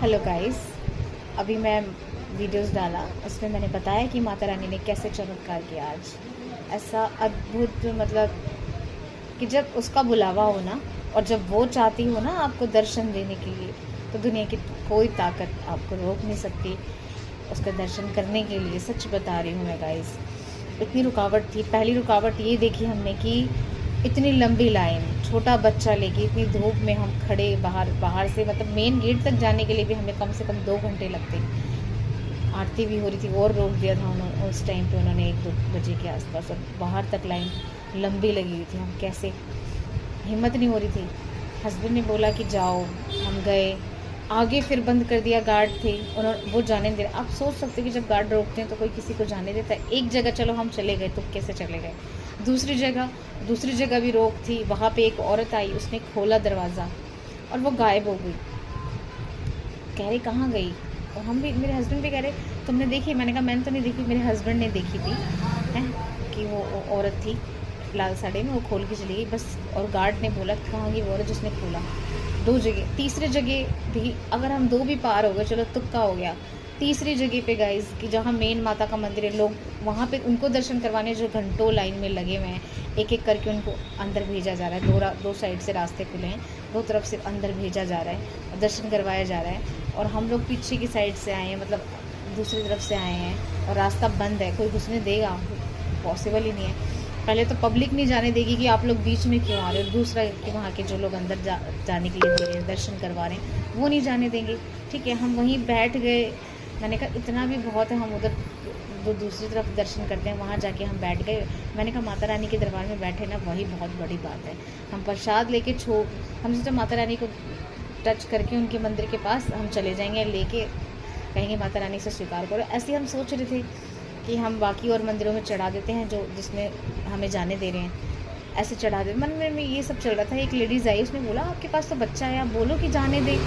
Hello guys, अभी मैं videos डाला, उसमें मैंने बताया कि माता रानी ने कैसे चमत्कार किया आज। ऐसा अद्भुत, मतलब कि जब उसका बुलावा हो ना, और जब वो चाहती हो ना आपको दर्शन देने के लिए, तो दुनिया की कोई ताकत आपको रोक नहीं सकती उसके दर्शन करने के लिए। सच बता रही हूँ मैं गाइस। इतनी रुकावट थी। पहली रुकावट ये देखी हमने कि इतनी लंबी लाइन, छोटा बच्चा लेके इतनी धूप में हम खड़े, बाहर से मतलब मेन गेट तक जाने के लिए भी हमें कम से कम 2 घंटे लगते। आरती भी हो रही थी और रोक दिया था उन्होंने उस टाइम पे, उन्होंने 1-2 बजे के आसपास, और बाहर तक लाइन लंबी लगी हुई थी। हम कैसे, हिम्मत नहीं हो रही थी। हस्बैंड ने बोला कि जाओ, हम गए। आगे फिर बंद कर दिया, गार्ड थे, उन्होंने वो जाने नहीं दे रहे। आप सोच सकते हो कि जब गार्ड रोकते हैं तो कोई किसी को जाने देता है। एक जगह चलो हम चले गए, तो कैसे चले गए। दूसरी जगह भी रोक थी। वहाँ पे एक औरत आई, उसने खोला दरवाज़ा और वो गायब हो गई। कह रहे कहाँ गई, और हम भी, मेरे हस्बैंड भी कह रहे तुमने देखी। मैंने कहा मैंने तो नहीं देखी, मेरे हस्बैंड ने देखी थी हैं कि वो औरत थी लाल साड़ी में, वो खोल के चली गई बस। और गार्ड ने बोला कहाँ गई वो औरत जिसने खोला। 2 जगह, तीसरी जगह भी अगर हम 2 भी पार हो गए, चलो तुक्का हो गया। तीसरी जगह पे गाइस, कि जहाँ मेन माता का मंदिर है, लोग वहाँ पे उनको दर्शन करवाने जो घंटों लाइन में लगे हुए हैं, एक एक करके उनको अंदर भेजा जा रहा है। दो साइड से रास्ते खुले हैं, 2 तरफ से अंदर भेजा जा रहा है और दर्शन करवाया जा रहा है। और हम लोग पीछे की साइड से आए हैं, मतलब दूसरी तरफ से आए हैं, और रास्ता बंद है, कोई घुसने देगा, पॉसिबल ही नहीं है। पहले तो पब्लिक नहीं जाने देगी कि आप लोग बीच में क्यों आ रहे हो, दूसरा कि वहाँ के जो लोग अंदर जाने के लिए दे रहे हैं, दर्शन करवा रहे हैं, वो नहीं जाने देंगे। ठीक है, हम वहीं बैठ गए। मैंने कहा इतना भी बहुत है, हम उधर दूसरी तरफ दर्शन करते हैं, वहाँ जाके हम बैठ गए। मैंने कहा माता रानी के दरबार में बैठे ना, वही बहुत बड़ी बात है। हम प्रसाद लेके हम सोचा माता रानी को टच करके उनके मंदिर के पास हम चले जाएंगे, लेके कहेंगे माता रानी से स्वीकार करो। ऐसे हम सोच रहे थे कि हम बाकी और मंदिरों में चढ़ा देते हैं, जो जिसमें हमें जाने दे रहे हैं, ऐसे चढ़ा दे। मन में ये सब चल रहा था। एक लेडीज़ आई, उसने बोला आपके पास तो बच्चा है, आप बोलो कि जाने दे।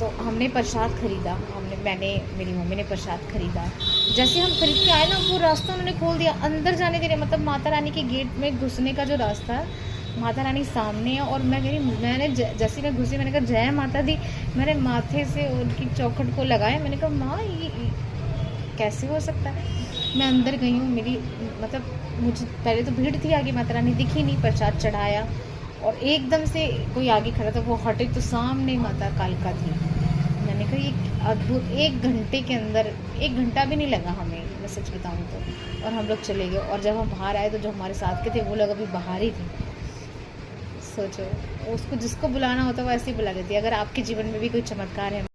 तो हमने प्रसाद खरीदा, मेरी मम्मी ने प्रसाद खरीदा। जैसे हम खरीद के आए ना, वो रास्ता उन्होंने खोल दिया, अंदर जाने दे रहे। मतलब माता रानी के गेट में घुसने का जो रास्ता है, माता रानी सामने है, और मैंने जैसे मैं घुसी, मैंने कहा जय माता दी। मैंने माथे से उनकी चौखट को लगाया, मैंने कहा माँ ये कैसे हो सकता है। मैं अंदर गई हूँ, मेरी मतलब मुझे पहले तो भीड़ थी आगे, माता रानी दिखी नहीं। प्रसाद चढ़ाया और एकदम से कोई आगे खड़ा था, वो हटे तो सामने माता कालका थी। मैंने कहा ये अद्भुत। 1 घंटे के अंदर, 1 घंटा भी नहीं लगा हमें, मैं सच बताऊँ तो। और हम लोग चले गए, और जब हम बाहर आए तो जो हमारे साथ के थे वो लोग अभी बाहर ही थे। सोचो, उसको जिसको बुलाना होता है वो ऐसे ही बुला देती है। अगर आपके जीवन में भी कोई चमत्कार है